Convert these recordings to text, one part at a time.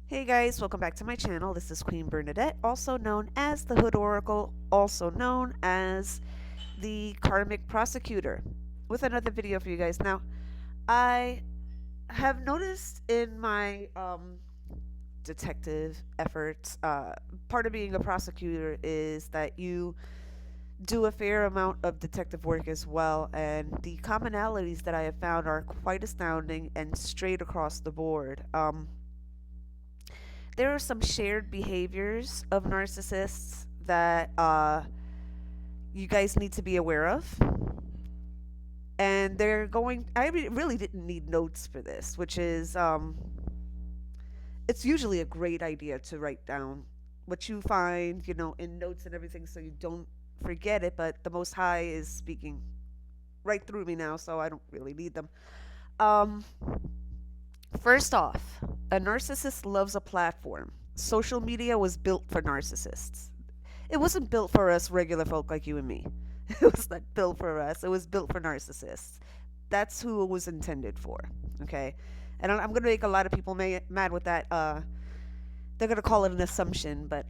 Hey guys, welcome back to my channel. This is Queen Bernadette, also known as the Hood Oracle, also known as the Karmic Prosecutor, with another video for you guys. Now, I have noticed in my detective efforts, part of being a prosecutor is that you do a fair amount of detective work as well, and the commonalities that I have found are quite astounding and straight across the board. There are some shared behaviors of narcissists that you guys need to be aware of. And they're going, really didn't need notes for this, which is, it's usually a great idea to write down what you find, in notes and everything so you don't forget it. But the Most High is speaking right through me now, so I don't really need them. Um, First off, a narcissist loves a platform. Social media was built for narcissists. It wasn't built for us regular folk like you and me. It was not built for us. It was built for narcissists. That's who it was intended for. Okay, and I'm going to make a lot of people mad with that. They're going to call it an assumption, but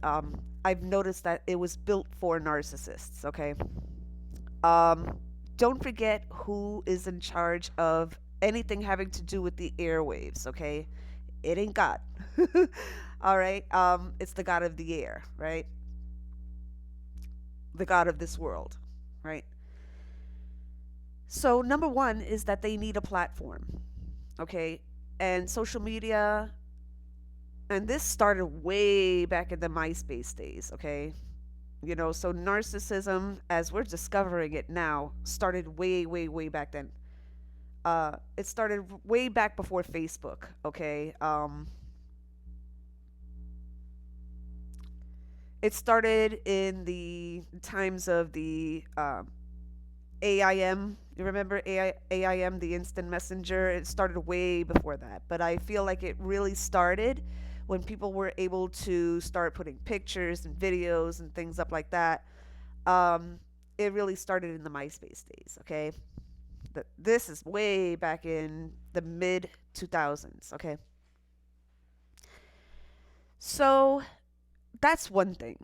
I've noticed that it was built for narcissists. Okay, um, don't forget who is in charge of anything having to do with the airwaves. Okay, it ain't God. All right, it's the God of the air, right? The God of this world, right? So, number one is that they need a platform, okay? And social media, and this started way back in the MySpace days, okay? So narcissism, as we're discovering it now, started way, way, way back then. It started way back before Facebook, okay? It started in the times of the AIM. You remember AIM, the instant messenger? It started way before that. But I feel like it really started when people were able to start putting pictures and videos and things up like that. Um, it really started in the MySpace days, okay? This is way back in the mid 2000s, okay? So that's one thing.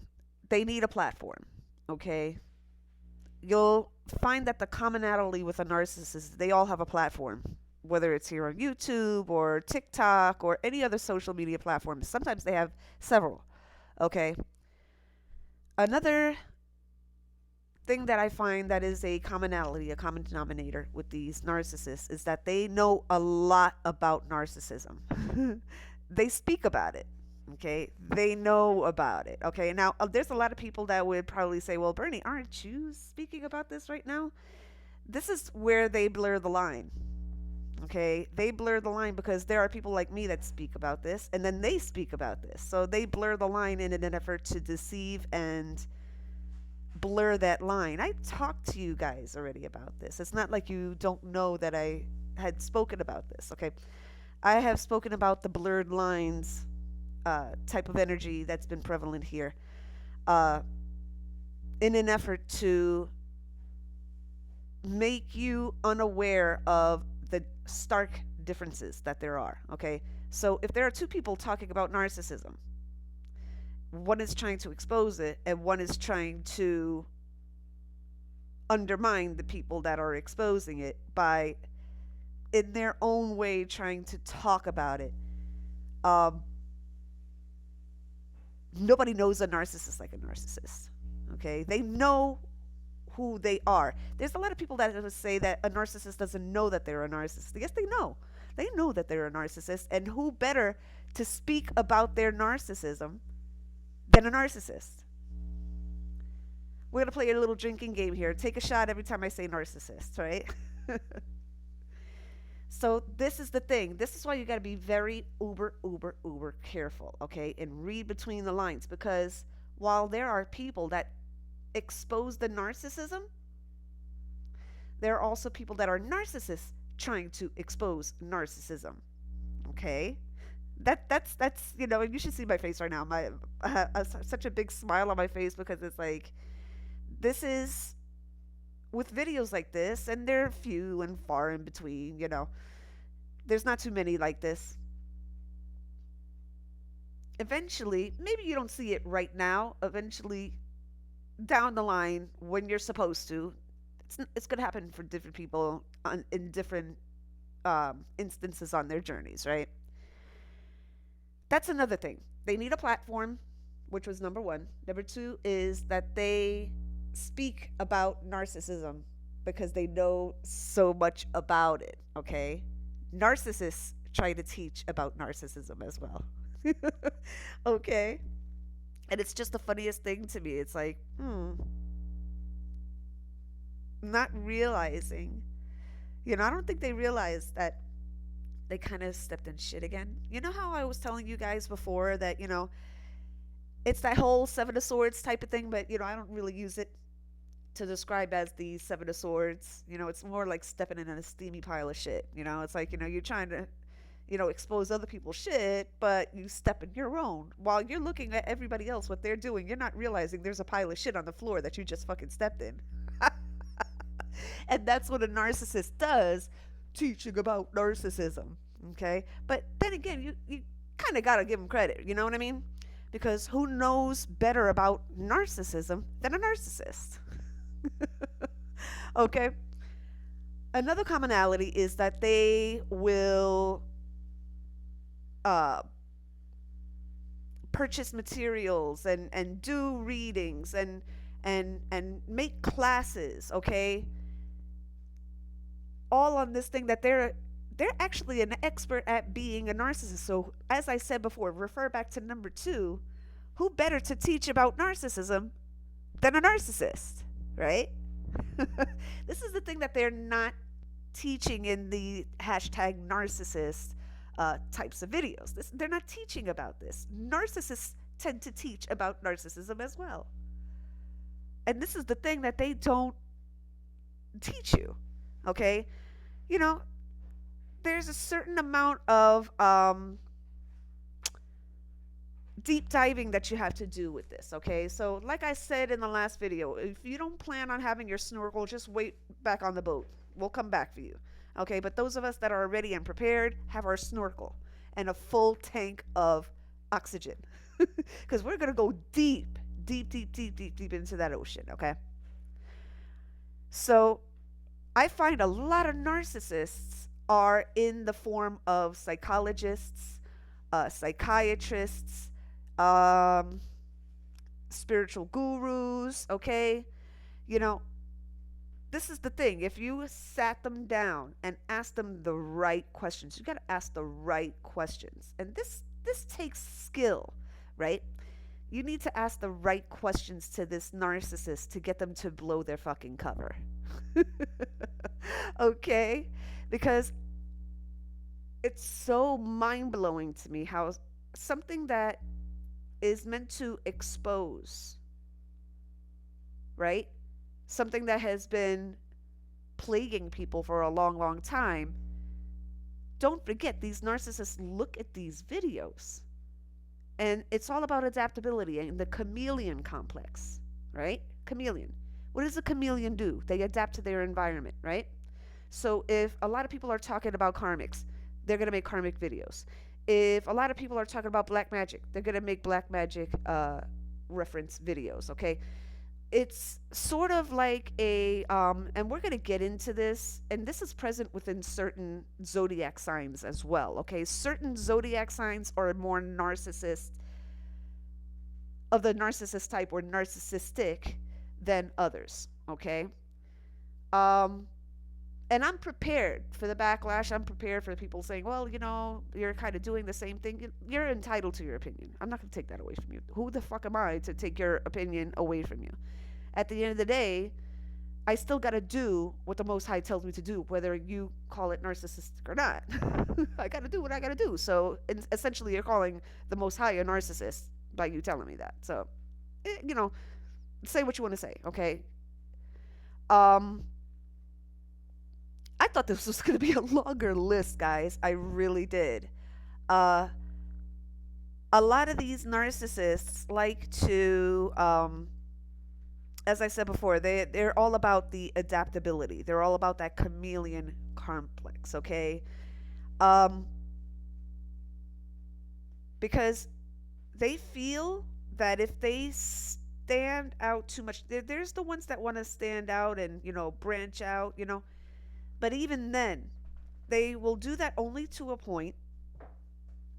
They need a platform, okay? You'll find that the commonality with a narcissist is they all have a platform, whether it's here on YouTube or TikTok or any other social media platform. Sometimes they have several. Okay. Another thing that I find that is a commonality, a common denominator with these narcissists is that they know a lot about narcissism. They speak about it. Okay. They know about it. Okay. Now, there's a lot of people that would probably say, well, Bernie, aren't you speaking about this right now? This is where they blur the line. Okay, they blur the line because there are people like me that speak about this and then they speak about this. So they blur the line in an effort to deceive and blur that line. I talked to you guys already about this. It's not like you don't know that I had spoken about this. Okay, I have spoken about the blurred lines type of energy that's been prevalent here uh, in an effort to make you unaware of the stark differences that there are. Okay. So if there are two people talking about narcissism, one is trying to expose it and one is trying to undermine the people that are exposing it by, in their own way, trying to talk about it. Um, Nobody knows a narcissist like a narcissist. Okay. They know who they are. There's a lot of people that would say that a narcissist doesn't know that they're a narcissist. Yes, they know. They know that they're a narcissist, and who better to speak about their narcissism than a narcissist? We're gonna play a little drinking game here. Take a shot every time I say narcissist, right? So this is the thing. This is why you got to be very uber, uber, uber careful, okay, and read between the lines because while there are people that expose the narcissism, there are also people that are narcissists trying to expose narcissism. Okay, that's you should see my face right now. My such a big smile on my face because it's like this is with videos like this, and they're few and far in between. There's not too many like this. eventually, maybe you don't see it right now, eventually down the line when you're supposed to, it's going to happen for different people in different instances on their journeys, right? That's another thing. They need a platform, which was number one. Number two is that they speak about narcissism because they know so much about it, okay? Narcissists try to teach about narcissism as well. Okay? And it's just the funniest thing to me. It's like, not realizing, I don't think they realize that they kind of stepped in shit again. You know how I was telling you guys before that, it's that whole Seven of Swords type of thing, but, I don't really use it to describe as the Seven of Swords. It's more like stepping in a steamy pile of shit. It's like, you're trying to, expose other people's shit, but you step in your own. While you're looking at everybody else, what they're doing, you're not realizing there's a pile of shit on the floor that you just fucking stepped in. And that's what a narcissist does, teaching about narcissism. Okay? But then again, you kind of got to give them credit. You know what I mean? Because who knows better about narcissism than a narcissist? Okay? Another commonality is that they will purchase materials and do readings and make classes, okay? All on this thing that they're actually an expert at being a narcissist. So as I said before, refer back to number 2. Who better to teach about narcissism than a narcissist, right? This is the thing that they're not teaching in the hashtag narcissist types of videos. They're not teaching about this. Narcissists tend to teach about narcissism as well. And this is the thing that they don't teach you, okay? There's a certain amount of deep diving that you have to do with this, okay? So like I said in the last video, if you don't plan on having your snorkel, just wait back on the boat. We'll come back for you, okay? But those of us that are ready and prepared have our snorkel and a full tank of oxygen because we're going to go deep into that ocean, okay? So I find a lot of narcissists are in the form of psychologists, psychiatrists, spiritual gurus, okay? This is the thing. If you sat them down and asked them the right questions, you got to ask the right questions. And this takes skill, right? You need to ask the right questions to this narcissist to get them to blow their fucking cover. Okay? Because it's so mind-blowing to me how something that is meant to expose, right? Something that has been plaguing people for a long time. Don't forget, these narcissists look at these videos. And it's all about adaptability and the chameleon complex, right? Chameleon. What does a chameleon do? They adapt to their environment, right? So if a lot of people are talking about karmics, they're going to make karmic videos. If a lot of people are talking about black magic, they're going to make black magic reference videos, okay? It's sort of like and we're going to get into this, and this is present within certain zodiac signs as well, okay? Certain zodiac signs are more narcissist, of the narcissist type or narcissistic than others, okay? And I'm prepared for the backlash. I'm prepared for people saying, well, you're kind of doing the same thing. You're entitled to your opinion. I'm not going to take that away from you. Who the fuck am I to take your opinion away from you? At the end of the day, I still got to do what the Most High tells me to do, whether you call it narcissistic or not. I got to do what I got to do. So essentially, you're calling the Most High a narcissist by you telling me that. So, say what you want to say, okay? I thought this was going to be a longer list, guys. I really did. A lot of these narcissists like to, as I said before, they're all about the adaptability. They're all about that chameleon complex, okay? Because they feel that if they stand out too much, there's the ones that want to stand out and, branch out, but even then, they will do that only to a point.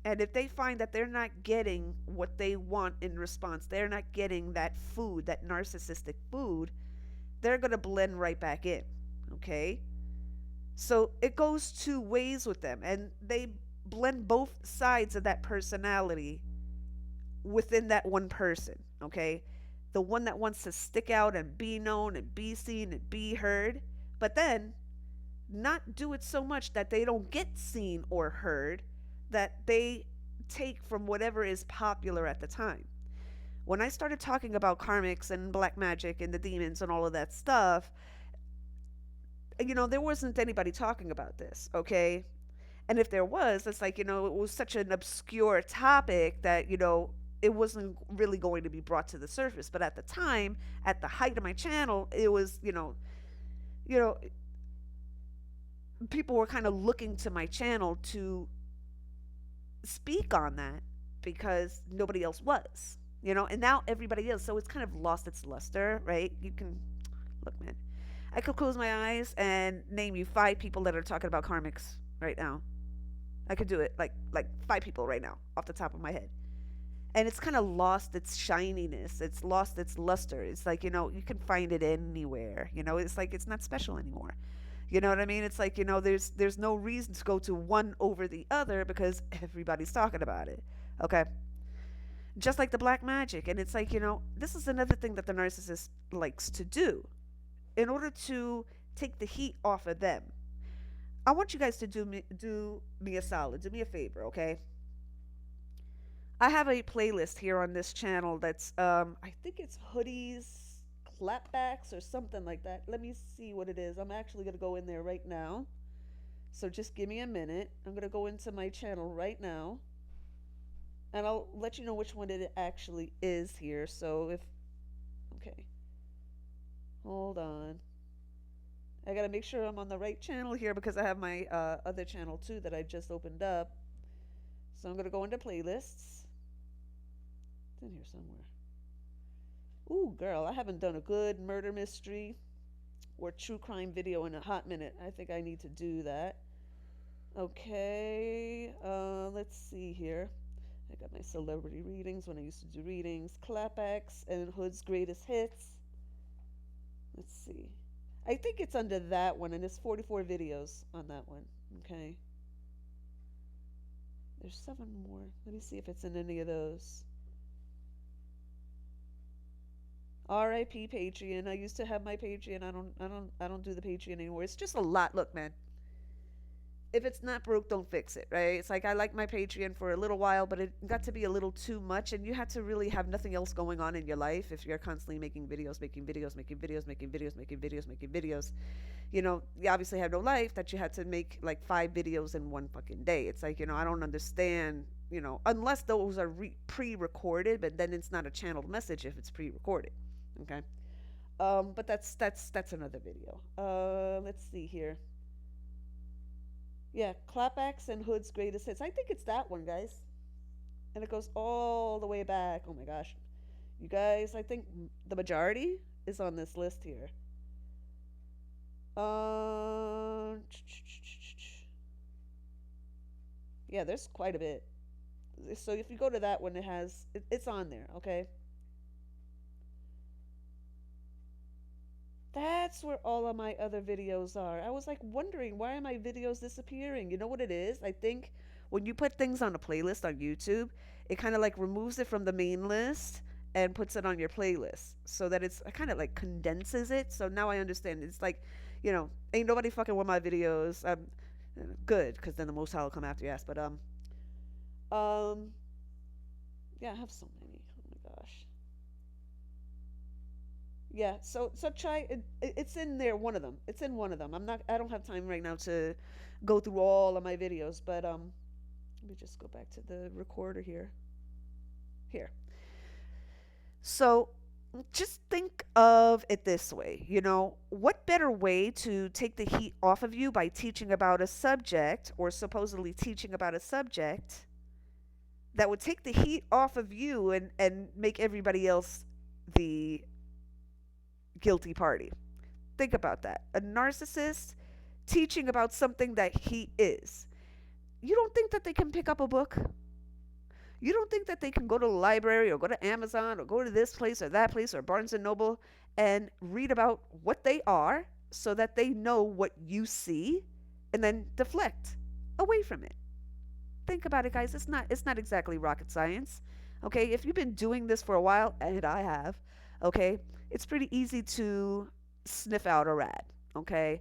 And if they find that they're not getting what they want in response, they're not getting that food, that narcissistic food, they're going to blend right back in. Okay? So it goes two ways with them. And they blend both sides of that personality within that one person. Okay? The one that wants to stick out and be known and be seen and be heard, but then not do it so much that they don't get seen or heard, that they take from whatever is popular at the time. When I started talking about karmics and black magic and the demons and all of that stuff, there wasn't anybody talking about this, okay? And if there was, it's like, it was such an obscure topic that, it wasn't really going to be brought to the surface. But at the time, at the height of my channel, it was, you know, people were kind of looking to my channel to speak on that because nobody else was, and now everybody is. So it's kind of lost its luster, right? You can look, man. I could close my eyes and name you 5 people that are talking about karmics right now. I could do it like 5 people right now off the top of my head. And it's kind of lost its shininess. It's lost its luster. It's like, you can find it anywhere. It's like it's not special anymore. You know what I mean? It's like, there's no reason to go to one over the other because everybody's talking about it. Okay? Just like the black magic. And it's like, this is another thing that the narcissist likes to do. In order to take the heat off of them, I want you guys to do me a solid. Do me a favor, okay? I have a playlist here on this channel that's I think it's hoodies, clapbacks, or something like that. Let me see what it is. I'm actually gonna go in there right now. So just give me a minute. I'm gonna go into my channel right now, and I'll let you know which one it actually is here. So okay, hold on. I gotta make sure I'm on the right channel here because I have my other channel too that I just opened up. So I'm gonna go into playlists. It's in here somewhere. Ooh, girl, I haven't done a good murder mystery or true crime video in a hot minute. I think I need to do that. Okay, let's see here. I got my celebrity readings when I used to do readings, clapbacks, and Hood's greatest hits. Let's see. I think it's under that one, and there's 44 videos on that one. Okay. There's 7 more. Let me see if it's in any of those. R.I.P. Patreon. I used to have my Patreon. I don't do the Patreon anymore. It's just a lot. Look, man. If it's not broke, don't fix it, right? It's like I liked my Patreon for a little while, but it got to be a little too much, and you had to really have nothing else going on in your life if you're constantly making videos, making videos, making videos, making videos, making videos, making videos. You obviously have no life that you had to make like 5 videos in one fucking day. It's like, I don't understand, unless those are pre-recorded, but then it's not a channeled message if it's pre-recorded. Okay. But that's another video. Let's see here. Yeah, clapbacks and Hood's greatest hits. I think it's that one, guys. And it goes all the way back. Oh my gosh. You guys, I think the majority is on this list here. Yeah, there's quite a bit. So if you go to that one, it's on there, okay? That's where all of my other videos are. I was like wondering, why are my videos disappearing? You know what it is? I think when you put things on a playlist on YouTube, it kind of like removes it from the main list and puts it on your playlist so that it's kind of like condenses it. So now I understand. It's like, ain't nobody fucking with my videos. Good, because then the Most High will come after your ass. But yeah, I have so many. Oh my gosh. Yeah, so try it, it's in there, one of them. It's in one of them. I don't have time right now to go through all of my videos, but let me just go back to the recorder here. Here. So just think of it this way, what better way to take the heat off of you by teaching about a subject or supposedly teaching about a subject that would take the heat off of you and make everybody else the guilty party. Think about that. A narcissist teaching about something that he is. You don't think that they can pick up a book? You don't think that they can go to the library or go to Amazon or go to this place or that place or Barnes and Noble and read about what they are so that they know what you see and then deflect away from it? Think about it, guys. It's not exactly rocket science. Okay? If you've been doing this for a while, and I have, okay, it's pretty easy to sniff out a rat. Okay?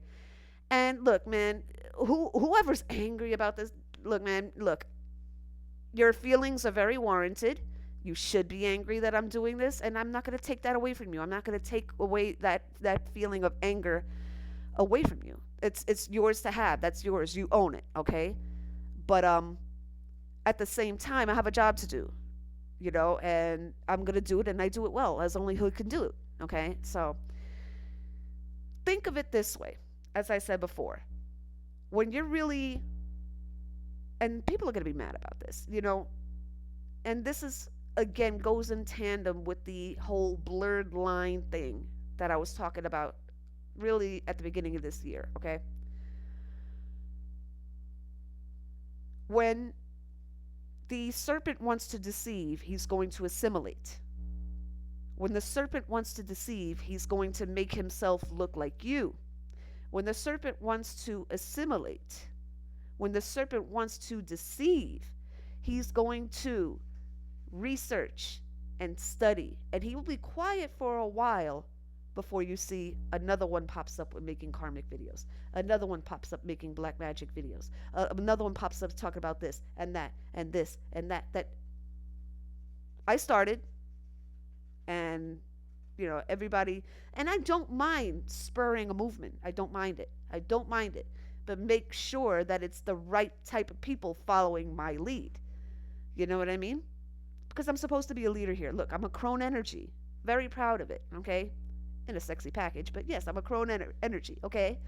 And look, man, whoever's angry about this, look, man, look, your feelings are very warranted. You should be angry that I'm doing this, and I'm not going to take that away from you. I'm not going to take away that feeling of anger away from you. It's yours to have. That's yours. You own it, okay? But at the same time, I have a job to do, and I'm going to do it, and I do it well, as only who can do it, okay? So think of it this way, as I said before. When you're really, and people are going to be mad about this, and this is, again, goes in tandem with the whole blurred line thing that I was talking about really at the beginning of this year, okay? When the serpent wants to deceive, he's going to assimilate. When the serpent wants to deceive, he's going to make himself look like you. When the serpent wants to assimilate, when the serpent wants to deceive, he's going to research and study, and he will be quiet for a while before you see another one pops up with making karmic videos. Another one pops up making black magic videos. Another one pops up talking about this and that and this and that. That I started, and everybody, and I don't mind spurring a movement. I don't mind it. I don't mind it. But make sure that it's the right type of people following my lead. You know what I mean? Because I'm supposed to be a leader here. Look, I'm a crone energy. Very proud of it, okay? In a sexy package, but yes, I'm a crone energy, okay?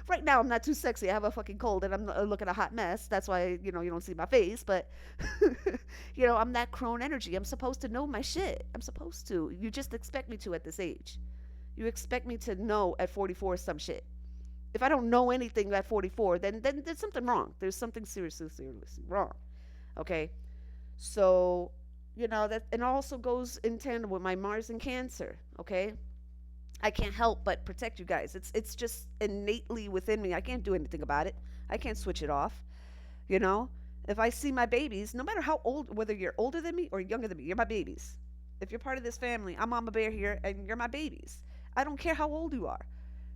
Right now, I'm not too sexy. I have a fucking cold and I'm looking a hot mess. That's why, you don't see my face, but, I'm that crone energy. I'm supposed to know my shit. I'm supposed to. You just expect me to at this age. You expect me to know at 44 some shit. If I don't know anything at 44, then there's something wrong. There's something seriously wrong, okay? So, that, and also goes in tandem with my Mars and Cancer, okay? I can't help but protect you guys. It's just innately within me. I can't do anything about it. I can't switch it off. If I see my babies, no matter how old, whether you're older than me or younger than me, you're my babies. If you're part of this family, I'm Mama Bear here, and you're my babies. I don't care how old you are.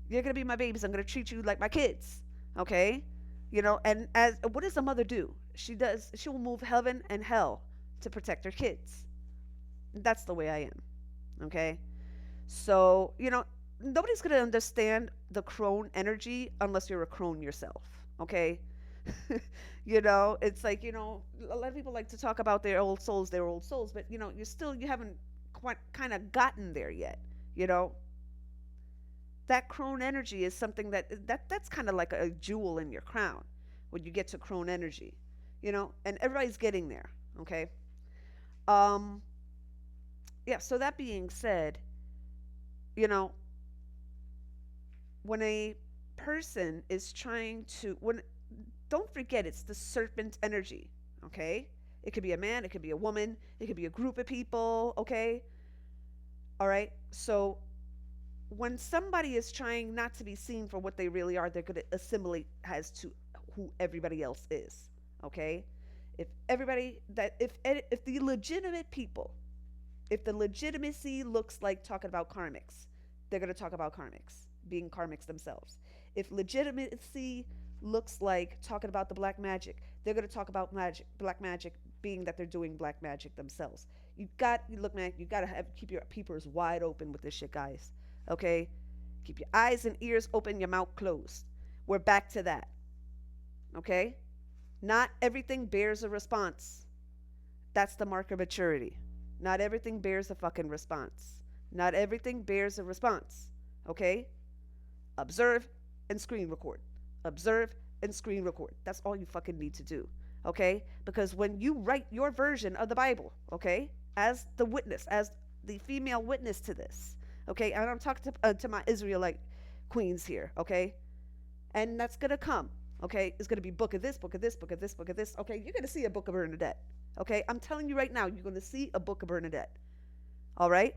You're gonna be my babies. I'm gonna treat you like my kids, okay? And as what does a mother do? She will move heaven and hell to protect her kids. That's the way I am, okay? So, nobody's going to understand the crone energy unless you're a crone yourself, okay? It's like, a lot of people like to talk about their old souls, but, you haven't quite kind of gotten there yet, you know? That crone energy is something that's kind of like a jewel in your crown when you get to crone energy, and everybody's getting there, okay? Um, yeah, so that being said, you know, when a person is trying to, don't forget it's the serpent energy, okay? It could be a man, it could be a woman, it could be a group of people, okay? All right, so when somebody is trying not to be seen for what they really are, they're going to assimilate as to who everybody else is, okay? If the legitimate people, if the legitimacy looks like talking about karmics, they're going to talk about karmics, being karmics themselves. If legitimacy looks like talking about the black magic, they're going to talk about black magic, being that they're doing black magic themselves. Look, man, you got to keep your peepers wide open with this shit, guys. Okay? Keep your eyes and ears open, your mouth closed. We're back to that. Okay? Not everything bears a response. That's the mark of maturity. Not everything bears a fucking response. Not everything bears a response. Okay? Observe and screen record. Observe and screen record. That's all you fucking need to do. Okay? Because when you write your version of the Bible, okay, as the witness, as the female witness to this, okay, and I'm talking to my Israelite queens here, okay, and that's gonna come, okay, it's gonna be book of this, book of this, book of this, book of this, okay, you're gonna see a book of Bernadette, okay, I'm telling you right now, you're gonna see a book of Bernadette, all right,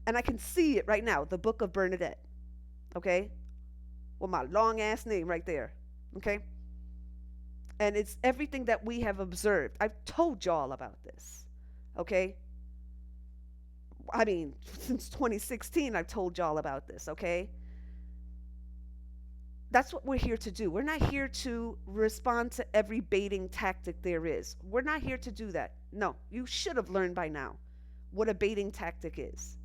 and I can see it right now, the book of Bernadette, okay, with my long ass name right there, okay, and it's everything that we have observed. I've told y'all about this, okay? I mean, since 2016, I've told y'all about this, okay? That's what we're here to do. We're not here to respond to every baiting tactic there is. We're not here to do that. No, you should have learned by now what a baiting tactic is,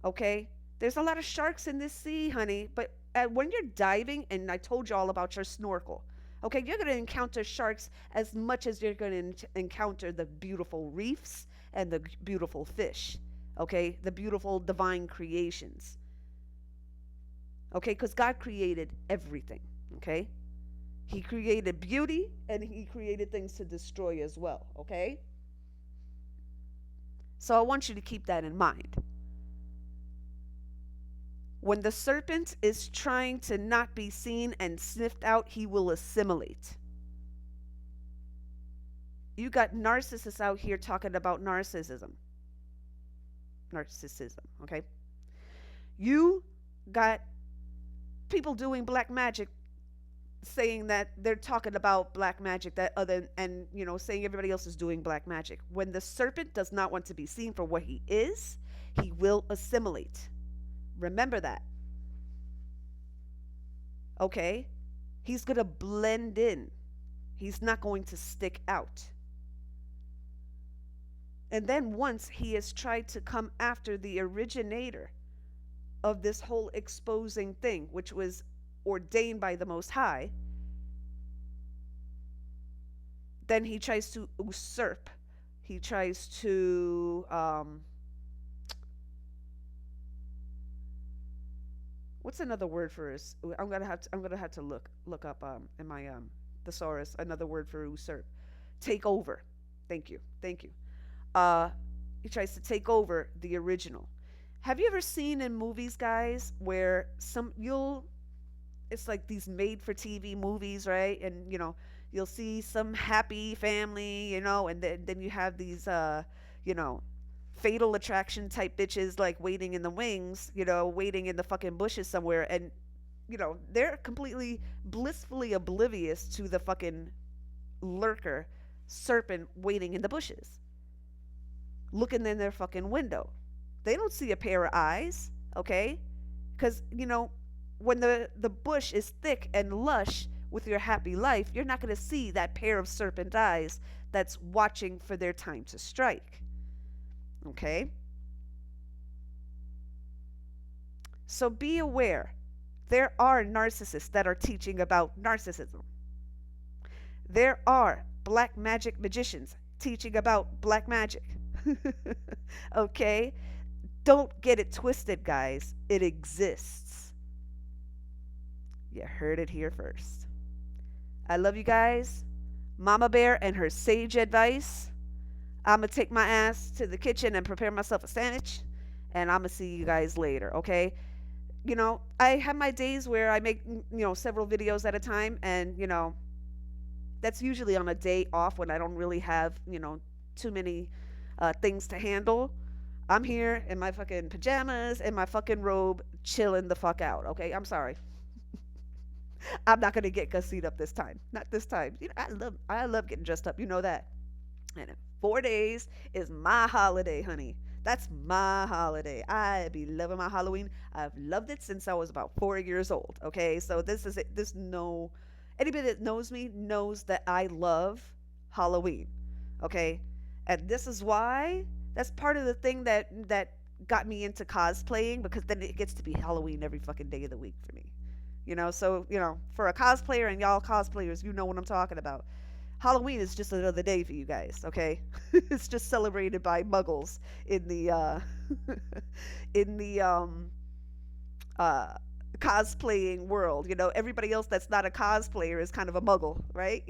okay? There's a lot of sharks in this sea, honey, but when you're diving, and I told you all about your snorkel, okay, you're going to encounter sharks as much as you're going to encounter the beautiful reefs and the beautiful fish, okay, the beautiful divine creations, okay, because God created everything, okay? He created beauty and he created things to destroy as well, okay? So I want you to keep that in mind. When the serpent is trying to not be seen and sniffed out, he will assimilate. You got narcissists out here talking about narcissism. Narcissism, okay? You got people doing black magic saying that they're talking about black magic that other and saying everybody else is doing black magic. When the serpent does not want to be seen for what he is, he will assimilate. Remember that. Okay? He's going to blend in. He's not going to stick out. And then once he has tried to come after the originator of this whole exposing thing, which was ordained by the Most High, then he tries to usurp. He tries to what's another word for us? I'm gonna have to look up in my thesaurus another word for usurp. Take over. Thank you. Uh, he tries to take over the original. Have you ever seen in movies, guys, where it's like these made for TV movies, right? And you'll see some happy family, and then you have these you know, fatal attraction type bitches like waiting in the wings, waiting in the fucking bushes somewhere, and they're completely blissfully oblivious to the fucking lurker serpent waiting in the bushes, looking in their fucking window. They don't see a pair of eyes, okay? Because when the bush is thick and lush with your happy life, you're not going to see that pair of serpent eyes that's watching for their time to strike. Okay? So be aware. There are narcissists that are teaching about narcissism. There are black magic magicians teaching about black magic. Okay? Don't get it twisted, guys. It exists. You heard it here first. I love you guys. Mama Bear and her sage advice. I'm going to take my ass to the kitchen and prepare myself a sandwich. And I'm going to see you guys later, okay? I have my days where I make, several videos at a time. And, that's usually on a day off when I don't really have, too many things to handle. I'm here in my fucking pajamas and my fucking robe, chilling the fuck out, okay? I'm sorry. I'm not gonna get gussied up this time. Not this time. I love getting dressed up. You know that. And in 4 days is my holiday, honey. That's my holiday. I be loving my Halloween. I've loved it since I was about 4 years old. Okay, so this is it. Anybody that knows me knows that I love Halloween. Okay, and this is why. That's part of the thing that got me into cosplaying, because then it gets to be Halloween every fucking day of the week for me. So for a cosplayer, and y'all cosplayers, you know what I'm talking about. Halloween is just another day for you guys, okay? It's just celebrated by muggles in the in the cosplaying world. Everybody else that's not a cosplayer is kind of a muggle, right?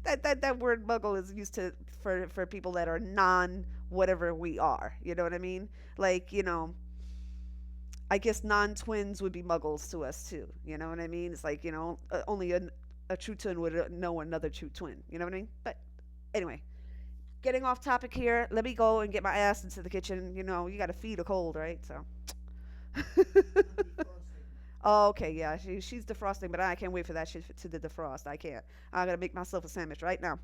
That word muggle is used to for people that are non whatever we are. You know what I mean? Like, I guess non-twins would be muggles to us too. You know what I mean? It's like, only a true twin would know another true twin. You know what I mean? But anyway, getting off topic here. Let me go and get my ass into the kitchen. You got to feed a cold, right? So. Oh, okay, yeah, she's defrosting, but I can't wait for that shit to the defrost. I can't. I gotta make myself a sandwich right now.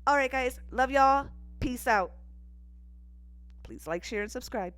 All right, guys, love y'all. Peace out. Please like, share, and subscribe.